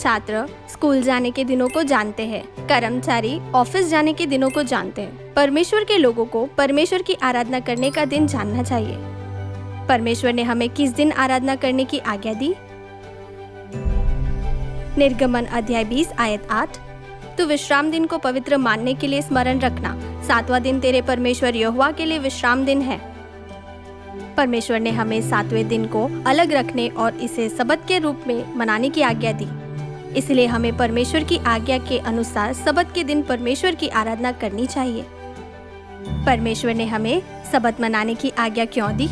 छात्र स्कूल जाने के दिनों को जानते हैं, कर्मचारी ऑफिस जाने के दिनों को जानते हैं। परमेश्वर के लोगों को परमेश्वर की आराधना करने का दिन जानना चाहिए। परमेश्वर ने हमें किस दिन आराधना करने की आज्ञा दी? निर्गमन अध्याय 20 आयत 8। तू विश्राम दिन को पवित्र मानने के लिए स्मरण रखना। 7वां दिन तेरे परमेश्वर यहोवा के लिए विश्राम दिन है। परमेश्वर ने हमें 7वें दिन को अलग रखने और इसे सबत के रूप में मनाने की आज्ञा दी। इसलिए हमें परमेश्वर की आज्ञा के अनुसार सबत के दिन परमेश्वर की आराधना करनी चाहिए। परमेश्वर ने हमें सबत मनाने की आज्ञा क्यों दी?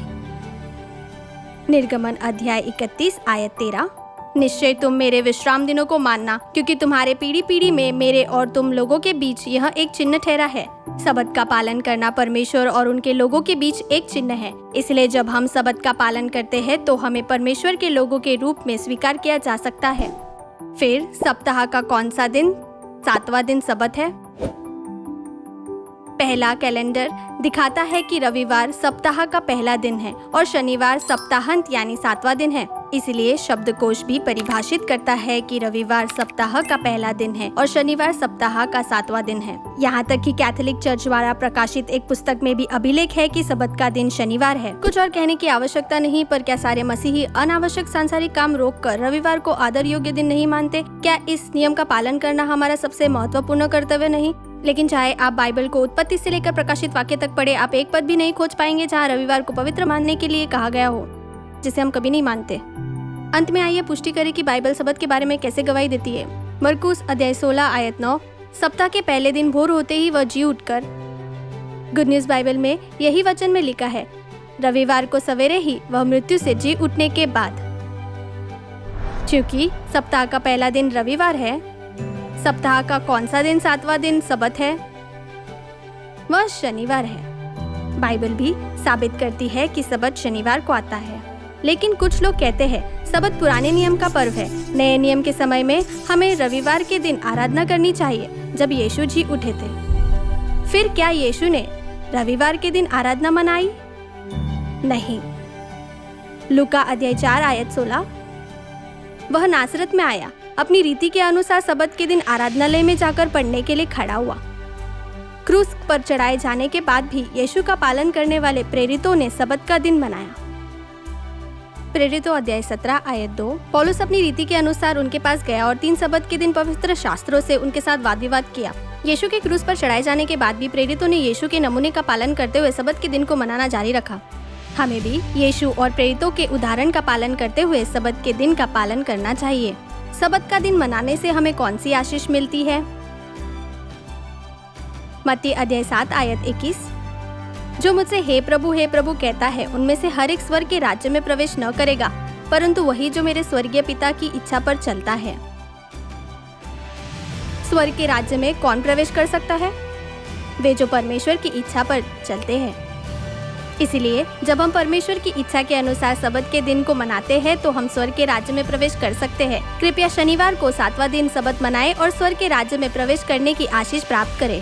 निर्गमन अध्याय 31 आयत 13। निश्चय तुम मेरे विश्राम दिनों को मानना, क्योंकि तुम्हारे पीढ़ी पीढ़ी में मेरे और तुम लोगों के बीच यह एक चिन्ह ठहरा है। सबत का पालन करना परमेश्वर और उनके लोगों के बीच एक चिन्ह है। इसलिए जब हम सबत का पालन करते हैं तो हमें परमेश्वर के लोगों के रूप में स्वीकार किया जा सकता है। फिर सप्ताह का कौन सा दिन 7वां दिन सबत है? पहला कैलेंडर दिखाता है कि रविवार सप्ताह का पहला दिन है और शनिवार सप्ताहांत यानी 7वां दिन है। इसलिए शब्दकोश भी परिभाषित करता है कि रविवार सप्ताह का पहला दिन है और शनिवार सप्ताह का 7वां दिन है। यहाँ तक कि कैथोलिक चर्च द्वारा प्रकाशित एक पुस्तक में भी अभिलेख है कि सबत का दिन शनिवार है। कुछ और कहने की आवश्यकता नहीं, पर क्या सारे मसीही अनावश्यक सांसारिक काम रोककर रविवार को आदर योग्य दिन नहीं मानते? क्या इस नियम का पालन करना हमारा सबसे महत्वपूर्ण कर्तव्य नहीं? लेकिन चाहे आप बाइबल को उत्पत्ति से लेकर प्रकाशित वाक्य तक पढ़े, आप एक पद भी नहीं खोज पाएंगे जहाँ रविवार को पवित्र मानने के लिए कहा गया हो, जिसे हम कभी नहीं मानते। अंत में आइए पुष्टि करें कि बाइबल सबत के बारे में कैसे गवाही देती है। मरकुस अध्याय 16 आयत 9। सप्ताह के पहले दिन भोर होते ही वह जी उठकर। गुड न्यूज बाइबल में यही वचन में लिखा है, रविवार को सवेरे ही वह मृत्यु से जी उठने के बाद। क्योंकि सप्ताह का पहला दिन रविवार है, सप्ताह का कौन सा दिन 7वां दिन सबत है? वह शनिवार है। बाइबल भी साबित करती है कि सबत शनिवार को आता है। लेकिन कुछ लोग कहते हैं सबत पुराने नियम का पर्व है। नए नियम के समय में हमें रविवार के दिन आराधना करनी चाहिए, जब यीशु जी उठे थे। फिर क्या यीशु ने रविवार के दिन आराधना मनाई? नहीं। लूका अध्याय 4 आयत 16। वह नासरत में आया, अपनी रीति के अनुसार सबत के दिन आराधनालय में जाकर पढ़ने के लिए खड़ा हुआ। क्रूस पर चढ़ाए जाने के बाद भी यीशु का पालन करने वाले प्रेरितों ने सबत का दिन मनाया। प्रेरितों अध्याय 17 आयत 2। पौलुस अपनी रीति के अनुसार उनके पास गया और 3 सबत के दिन पवित्र शास्त्रों से उनके साथ वाद विवाद किया। यीशु के क्रूस पर चढ़ाए जाने के बाद भी प्रेरितों ने यीशु के नमूने का पालन करते हुए सबत के दिन को मनाना जारी रखा। हमें भी यीशु और प्रेरितों के उदाहरण का पालन करते हुए सबत के दिन का पालन करना चाहिए। सबत का दिन मनाने से हमें कौन सी आशीष मिलती है? मत्ती अध्याय 7 आयत 21। जो मुझसे हे प्रभु कहता है, उनमें से हर एक स्वर्ग के राज्य में प्रवेश न करेगा, परंतु वही जो मेरे स्वर्गीय पिता की इच्छा पर चलता है। स्वर्ग के राज्य में कौन प्रवेश कर सकता है? वे जो परमेश्वर की इच्छा पर चलते हैं। इसलिए जब हम परमेश्वर की इच्छा के अनुसार सबत के दिन को मनाते हैं तो हम स्वर्ग के राज्य में प्रवेश कर सकते हैं। कृपया शनिवार को 7वां दिन सबत मनाएं और स्वर्ग के राज्य में प्रवेश करने की आशीष प्राप्त करें।